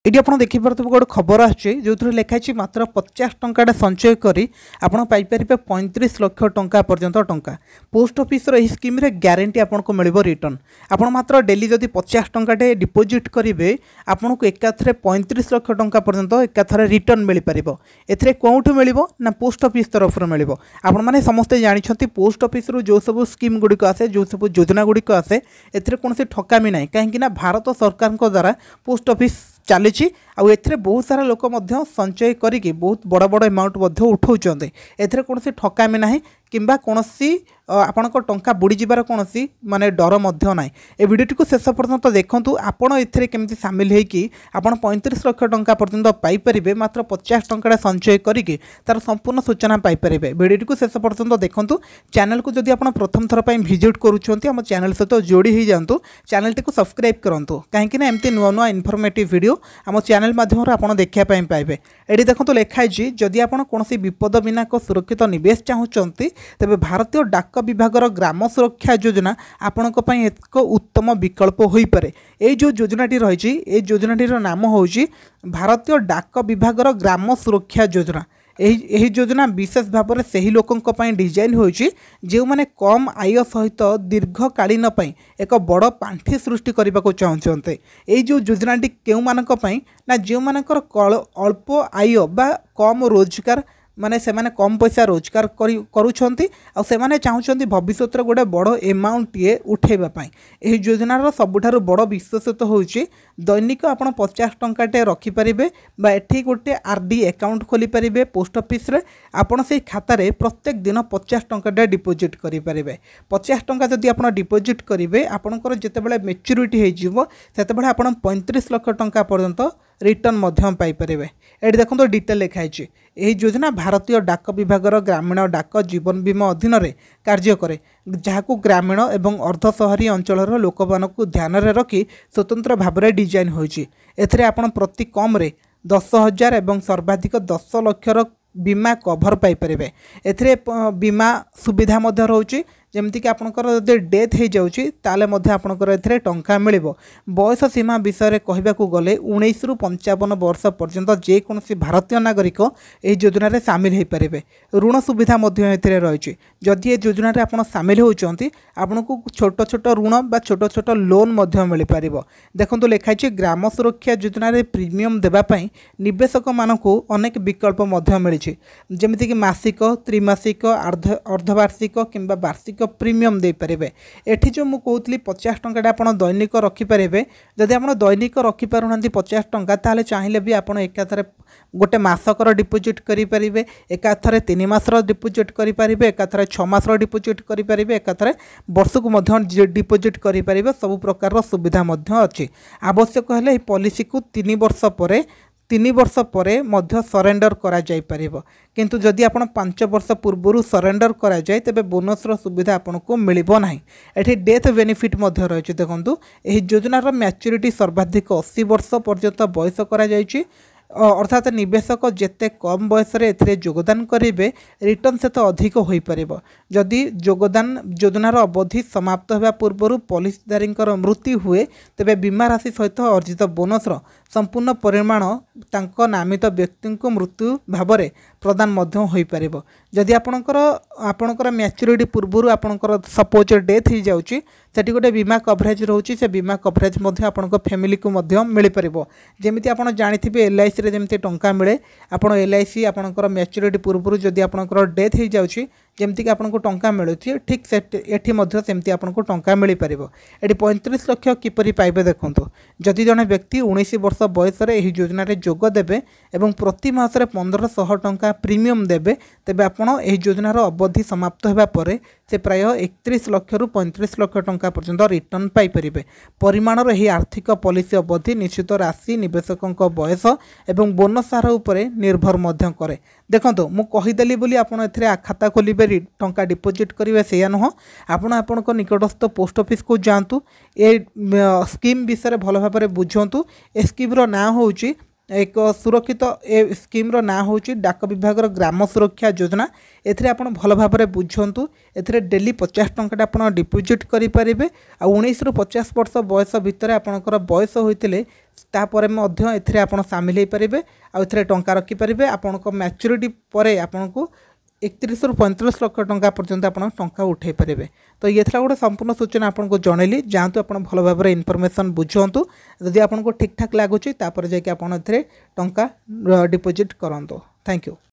ये आप देखिपे गोटे खबर आसे जो लिखाई मात्र 50 टंका संचय कर पारे 35 लाख टंका पर्यंत टंका पोस्ट ऑफिस रो स्कीम रे ग्यारंटी आपको मिल रिटर्न आप मात्र डेली जदि 50 टंका डिपोजिट करेंगे आपन को एकाथरे 35 लाख टंका पर्यंत एकाथरे रिटर्न मिल पार ए कौटू मिल ना पोस्ट ऑफिस तरफ मिल आपण मैंने समस्ते जानते पोस्ट ऑफिस रो जो सब स्कीम गुड़िक आसे जो सब योजना गुड़िक आसे कौन ठकामी ना कहीं भारत सरकार द्वारा पोस्ट ऑफिस चली आउ बहुत सारा लोक संचय करी बहुत बड़ बड़ अमाउंट उठाऊँ एथरे कौन ठकामी ना किंबा कौन आपण टंका बुड़ी जीवार कौन माने डर ना ए वीडियो को शेष पर्यंत देखूँ आपण एथरे केमती सामिल होगी आप 35 लाख टंका पर्यंत पाइपर मात्र 50 टंका संचय करी तार संपूर्ण सूचना पाइपर वीडियो को शेष पर्यंत देखूँ चैनल को जदि आप प्रथम थर पर विजिट करुँच चैनल सहित जोड़ी हो जातु चैनल टी सब्सक्राइब करूँ कहीं एमती नुआ नुआ इनफॉर्मेटिव वीडियो आम चैनल माध्यम आप देखापी पाइबे। ये देखो लिखाई जदि आप कौन विपद विनाक सुरक्षित निवेश चाहते तेरे भारतीय डाक विभाग ग्राम सुरक्षा योजना आपण एक उत्तम विकल्प हो पारे। ये जो योजनाटी रही योजनाटीर नाम हूँ भारतीय डाक विभाग ग्राम सुरक्षा योजना। यही योजना विशेष भाव में से ही लोकों डिजाइन होची जो माने कम आय सहित दीर्घकालीन एक बड़ पांठि सृष्टि करने को चाहते। ये जो योजनाटी क्यों मानक ना जो मानकर अल्प आय बा कम रोजगार माने से माने कम पैसा रोजगार करुछंती आ से माने चाहूछंती भविष्य रे गोटे बड़ अमाउंट टीए उठेबापाई। एही योजनार सबुठारु बड़ विशेषता होउची दैनिक आपण 50 टंकाटे रखी परिबे बा एठी गोटे आरडी अकाउंट खोली परिबे पोस्ट ऑफिस रे आपण से खाता रे प्रत्येक दिन 50 टंकाटे डिपॉजिट करि परिबे। 50 टंका जदि आपण डिपॉजिट करिवे आपणकर जेतेबेले मैच्योरिटी हे जिवो सेतेबेले आपण 35 लाख टंका पर्यंत रिटर्न मध्यम पाई परिबे। एठी देखो डिटेल लिखाई यही योजना भारतीय डाक विभाग ग्रामीण डाक जीवन बीमा अधीन रे कार्य करे जहां ग्रामीण एवं अर्ध शहरी अंचल लोक मानक ध्यान में रखी स्वतंत्र भाव में डिजाइन होइछि। एथरे आपण प्रति कम रे 10,000 एवं सर्वाधिक 10 लक्षर बीमा कभर पाई परिबे। एथरे बीमा सुविधा मध्य रहउछि जमती कि आपनकर जदि डेथ हो जाउछि ताले मध्य आपनकर एथरे टंका मिलिबो। बयस सीमा विषय रे कहबाकू गले 19 रु 55 वर्ष पर्यंत जे कोनसी भारतीय नागरिक एही योजना रे शामिल हो पारिबे। ऋण सुविधा मध्य एथरे रहिछि जदि ए योजना रे आपण शामिल होउचंती आपनको छोट छोट ऋण बा छोट छोट लोन मध्य मिल पारिबो। देखंतु लिखाइछि ग्राम सुरक्षा योजना रे प्रीमियम देबा पई निवेशक मानकू अनेक विकल्प मध्य मिलिछि जेमिति कि मासिक त्रिमासिक अर्धवार्षिक किंबा वार्षिक प्रीमियम दे पारे। एठी जो मु कहूतली 50 टंका आपण दैनिक रखी पारे जदि आपण दैनिक रखी पारुना 50 टंका ताले चाहिए भी आपण एकाथरे गोटे मासकर डिपोजिट करि परिबे एकाथरे 3 मासर डिपोजिट करि परिबे एकाथरे 6 मासर डिपोजिट करि परिबे एकाथरे वर्षक मध्य डिपोजिट करि परिबे सब प्रकार सुविधा मध्य अछि। आवश्यक हेले ए पॉलिसी को 3 वर्ष पर मध्य सरेंडर करा जाय परिबो किंतु जदि आपण 5 वर्ष पूर्व सरेंडर करा जाय तबे बोनस रो सुविधा आपन को मिलिबो नाही। एठी डेथ बेनिफिट मध्य रहिछि। देखंतु एही योजनार मैच्योरिटी सर्वाधिक 80 वर्ष पर्यंत बयस करा जायछि अर्थात निवेशक जेते कम बयस रे एथिरे योगदान करेंगे रिटर्न से तो अधिक हो पार। जदि योगदान योजनार अवधि समाप्त होगा पूर्व पॉलिसीधारी मृत्यु हुए तेबे बीमा राशि सहित अर्जित बोनस संपूर्ण परिमाण तांको नामित व्यक्ति को मृत्यु भाव में प्रदान मध्य हो पार। जदि आपणकर मैच्योरिटी पूर्व आपणकर सपोज डेथ हो जाउची सेठी गोटे बीमा कवरेज रोची से बीमा कवरेज मध्य आपणक फैमिली को मध्य मिल पारिबो। जेमिति आपण जानिथिबे एलआईसी रे जेमिति टंका मिले आपण एलआईसी आपणकर मैच्योरिटी पूर्व जदि आपणकर डेथ हो जाउची जेमती कि आपको टंका मिलूँ ठीक से एठी मध्य सेमती आपको टंका मिल पार। ये 35 लाख किपरि पाइबे देखूँ जदि जड़े व्यक्ति 19 वर्ष बयस यह योजना जोग देवे और प्रति मासरे 1500 टंका प्रीमियम देवे तेबे आपण एही योजनार अवधि समाप्त होगा पर से प्राय 31 लाख रु 35 लाख टंका पर्यंत रिटर्न पाई परिबे। परिमाणर यही आर्थिक पॉलिसी अवधि निश्चित राशि निवेशकों बयस और बोनस हार उपरे निर्भर मध्य करे। देखो मु कहीदेली बोली आपन एथिरे खाता खोलिबे टंका डिपोजिट करेंगे से नुह आपण निकटस्थ पोस्ट ऑफिस को जातु ए स्कीम विषय भल भाव बुझंतु। ए स्कीम रो ना होउची एक सुरक्षित ए स्कीम रो ना होची डाक विभाग ग्राम सुरक्षा योजना। एथिरे आपण भल भाव में बुझंतु। एथिरे डेली 50 टंका आपण डिपोजिट करि परिबे। आ 19 रु 50 वर्ष बयस भितर आपणकर बयस होइतिले तापर मध्य एथिरे आपण शामिल हो पारे। आ एथिरे टंका रखि पारे। आपणक मैच्योरिटी परे आपणको 31 रु 35 लाख टंका पर्यंत आप टंका उठे पारे। तो ये था गोटे संपूर्ण सूचना आपको जनइली। जातु आप भल भाव में इनफॉरमेशन बुझंतु। जदि आपको ठीक ठाक लगुच जाकि आप टंका डिपोजिट करंतु। Thank you.